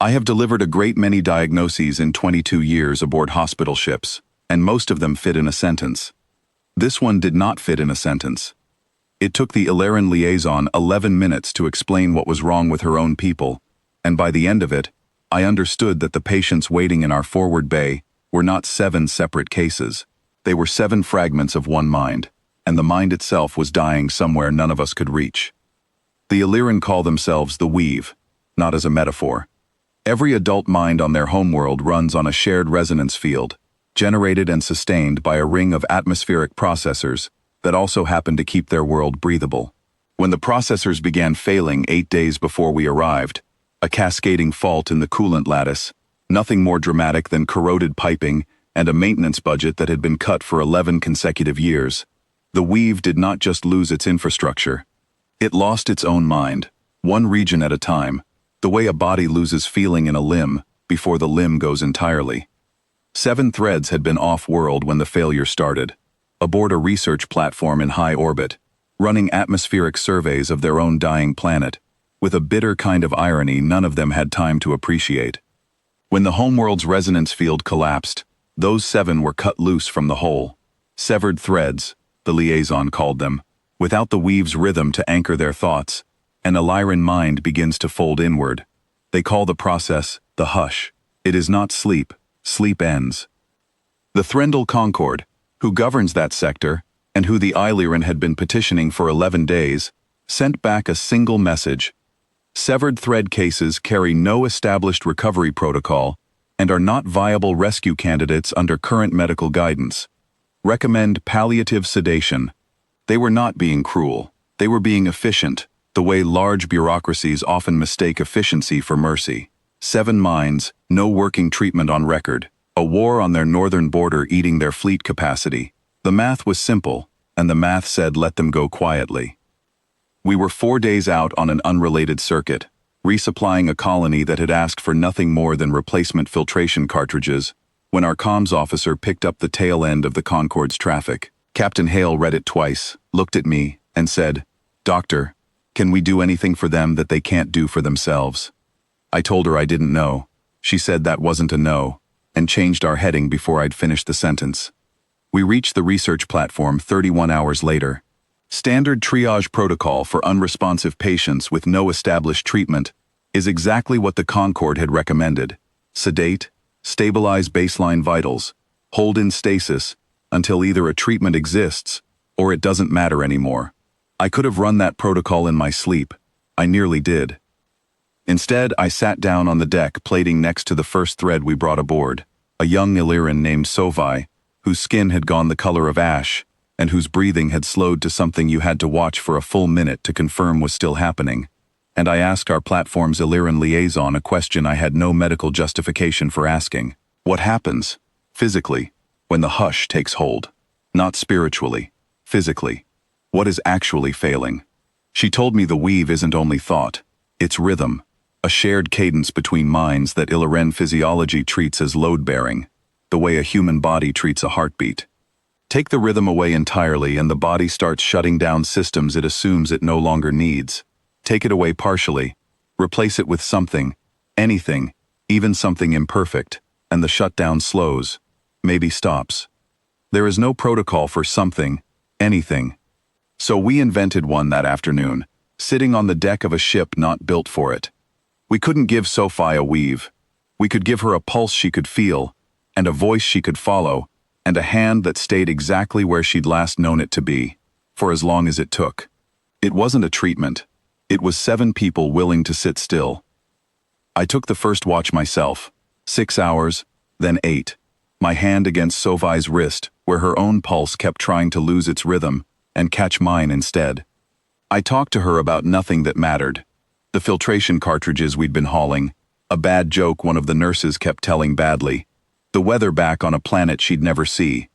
I have delivered a great many diagnoses in 22 years aboard hospital ships, and most of them fit in a sentence. This one did not fit in a sentence. It took the Illyrian liaison 11 minutes to explain what was wrong with her own people, and by the end of it, I understood that the patients waiting in our forward bay were not 7 separate cases. They were 7 fragments of one mind, and the mind itself was dying somewhere none of us could reach. The Illyrian call themselves the weave, not as a metaphor. Every adult mind on their homeworld runs on a shared resonance field, generated and sustained by a ring of atmospheric processors that also happen to keep their world breathable. When the processors began failing 8 days before we arrived, a cascading fault in the coolant lattice, nothing more dramatic than corroded piping and a maintenance budget that had been cut for 11 consecutive years, the weave did not just lose its infrastructure. It lost its own mind, one region at a time, the way a body loses feeling in a limb before the limb goes entirely. 7 threads had been off-world when the failure started, aboard a research platform in high orbit, running atmospheric surveys of their own dying planet, with a bitter kind of irony none of them had time to appreciate. When the homeworld's resonance field collapsed, those 7 were cut loose from the whole. Severed threads, the liaison called them, without the weave's rhythm to anchor their thoughts, an Illyrian mind begins to fold inward. They call the process the hush. It is not sleep. Sleep ends. The Threndel Concord, who governs that sector, and who the Illyrian had been petitioning for 11 days, sent back a single message. Severed thread cases carry no established recovery protocol and are not viable rescue candidates under current medical guidance. Recommend palliative sedation. They were not being cruel. They were being efficient, the way large bureaucracies often mistake efficiency for mercy. 7 minds, no working treatment on record, a war on their northern border eating their fleet capacity. The math was simple, and the math said let them go quietly. We were 4 days out on an unrelated circuit, resupplying a colony that had asked for nothing more than replacement filtration cartridges, when our comms officer picked up the tail end of the Concorde's traffic. Captain Hale read it twice, looked at me, and said, "Doctor, can we do anything for them that they can't do for themselves?" I told her I didn't know. She said that wasn't a no, and changed our heading before I'd finished the sentence. We reached the research platform 31 hours later. Standard triage protocol for unresponsive patients with no established treatment is exactly what the Concorde had recommended. Sedate, stabilize baseline vitals, hold in stasis until either a treatment exists or it doesn't matter anymore. I could have run that protocol in my sleep. I nearly did. Instead, I sat down on the deck plating next to the first thread we brought aboard, a young Illyrian named Sovai, whose skin had gone the color of ash, and whose breathing had slowed to something you had to watch for a full minute to confirm was still happening. And I asked our platform's Illyrian liaison a question I had no medical justification for asking. What happens, physically, when the hush takes hold? Not spiritually, physically. What is actually failing? She told me the weave isn't only thought, it's rhythm, a shared cadence between minds that Illyrian physiology treats as load-bearing, the way a human body treats a heartbeat. Take the rhythm away entirely and the body starts shutting down systems it assumes it no longer needs. Take it away partially, replace it with something, anything, even something imperfect, and the shutdown slows, maybe stops. There is no protocol for something, anything. So we invented one that afternoon, sitting on the deck of a ship not built for it. We couldn't give Sophie a weave. We could give her a pulse she could feel, and a voice she could follow, and a hand that stayed exactly where she'd last known it to be, for as long as it took. It wasn't a treatment. It was 7 people willing to sit still. I took the first watch myself, 6 hours, then 8, my hand against Sophie's wrist, where her own pulse kept trying to lose its rhythm, and catch mine instead. I talked to her about nothing that mattered. The filtration cartridges we'd been hauling, a bad joke one of the nurses kept telling badly, the weather back on a planet she'd never see.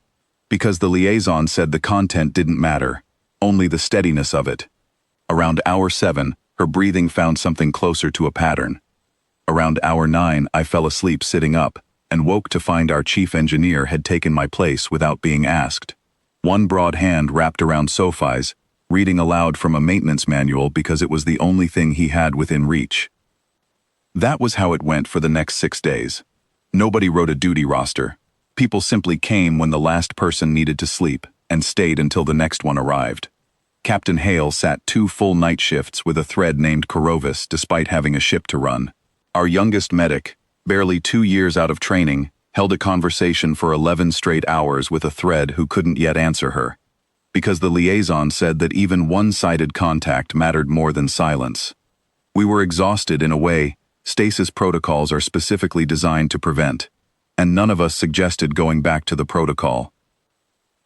Because the liaison said the content didn't matter, only the steadiness of it. Around hour 7, her breathing found something closer to a pattern. Around hour 9, I fell asleep sitting up, and woke to find our chief engineer had taken my place without being asked. One broad hand wrapped around Sophie's, reading aloud from a maintenance manual because it was the only thing he had within reach. That was how it went for the next 6 days. Nobody wrote a duty roster. People simply came when the last person needed to sleep and stayed until the next one arrived. Captain Hale sat 2 full night shifts with a thread named Corovis despite having a ship to run. Our youngest medic, barely 2 years out of training, held a conversation for 11 straight hours with a thread who couldn't yet answer her, because the liaison said that even one-sided contact mattered more than silence. We were exhausted in a way stasis protocols are specifically designed to prevent, and none of us suggested going back to the protocol.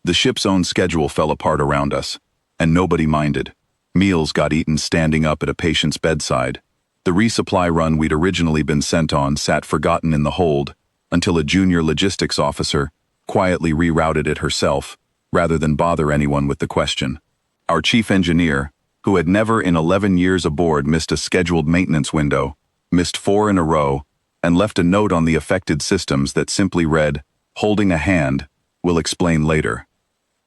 The ship's own schedule fell apart around us, and nobody minded. Meals got eaten standing up at a patient's bedside. The resupply run we'd originally been sent on sat forgotten in the hold until a junior logistics officer quietly rerouted it herself, rather than bother anyone with the question. Our chief engineer, who had never in 11 years aboard missed a scheduled maintenance window, missed 4 in a row, and left a note on the affected systems that simply read, "Holding a hand, will explain later."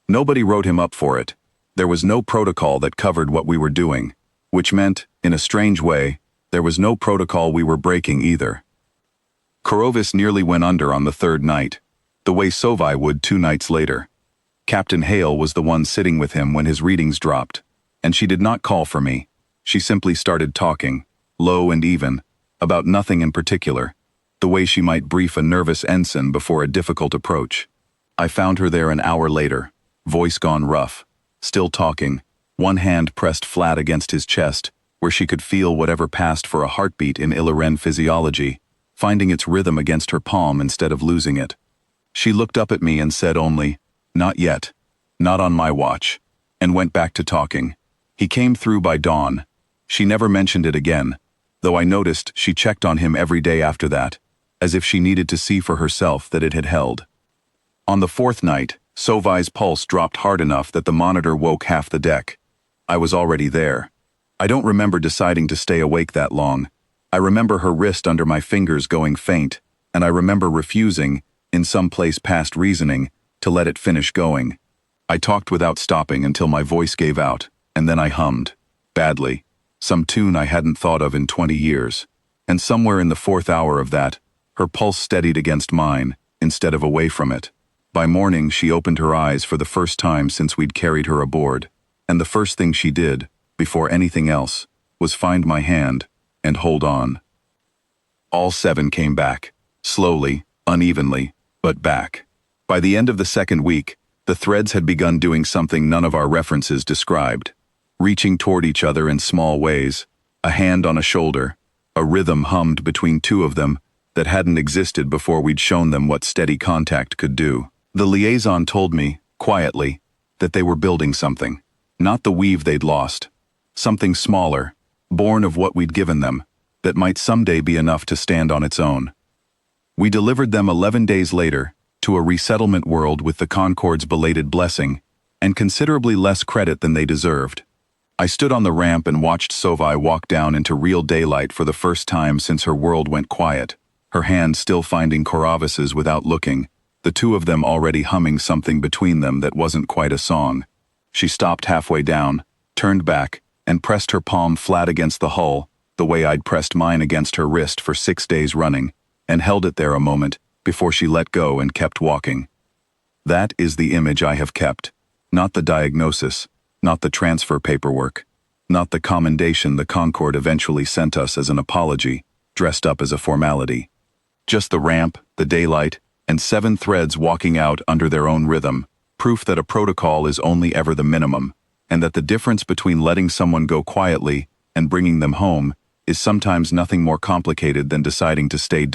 Nobody wrote him up for it. There was no protocol that covered what we were doing, which meant, in a strange way, there was no protocol we were breaking either. Corovis nearly went under on the 3rd night, the way Sovai would 2 nights later. Captain Hale was the one sitting with him when his readings dropped, and she did not call for me. She simply started talking, low and even, about nothing in particular, the way she might brief a nervous ensign before a difficult approach. I found her there an hour later, voice gone rough, still talking, one hand pressed flat against his chest, where she could feel whatever passed for a heartbeat in Illyren physiology, finding its rhythm against her palm instead of losing it. She looked up at me and said only, "Not yet, not on my watch," and went back to talking. He came through by dawn. She never mentioned it again, though I noticed she checked on him every day after that, as if she needed to see for herself that it had held. On the 4th night, Sovai's pulse dropped hard enough that the monitor woke half the deck. I was already there. I don't remember deciding to stay awake that long. I remember her wrist under my fingers going faint, and I remember refusing, in some place past reasoning, to let it finish going. I talked without stopping until my voice gave out, and then I hummed, badly, some tune I hadn't thought of in 20 years. And somewhere in the 4th hour of that, her pulse steadied against mine, instead of away from it. By morning, she opened her eyes for the first time since we'd carried her aboard, and the first thing she did, before anything else, was find my hand and hold on. All 7 came back, slowly, unevenly, but back. By the end of the 2nd week, the threads had begun doing something none of our references described, reaching toward each other in small ways, a hand on a shoulder, a rhythm hummed between 2 of them that hadn't existed before we'd shown them what steady contact could do. The liaison told me, quietly, that they were building something, not the weave they'd lost, something smaller, born of what we'd given them, that might someday be enough to stand on its own. We delivered them 11 days later, to a resettlement world with the Concorde's belated blessing, and considerably less credit than they deserved. I stood on the ramp and watched Sovai walk down into real daylight for the first time since her world went quiet, her hand still finding Corovis's without looking, the 2 of them already humming something between them that wasn't quite a song. She stopped halfway down, turned back, and pressed her palm flat against the hull, the way I'd pressed mine against her wrist for 6 days running, and held it there a moment before she let go and kept walking. That is the image I have kept, not the diagnosis, not the transfer paperwork, not the commendation the Concorde eventually sent us as an apology, dressed up as a formality. Just the ramp, the daylight, and 7 threads walking out under their own rhythm, proof that a protocol is only ever the minimum, and that the difference between letting someone go quietly and bringing them home is sometimes nothing more complicated than deciding to stay.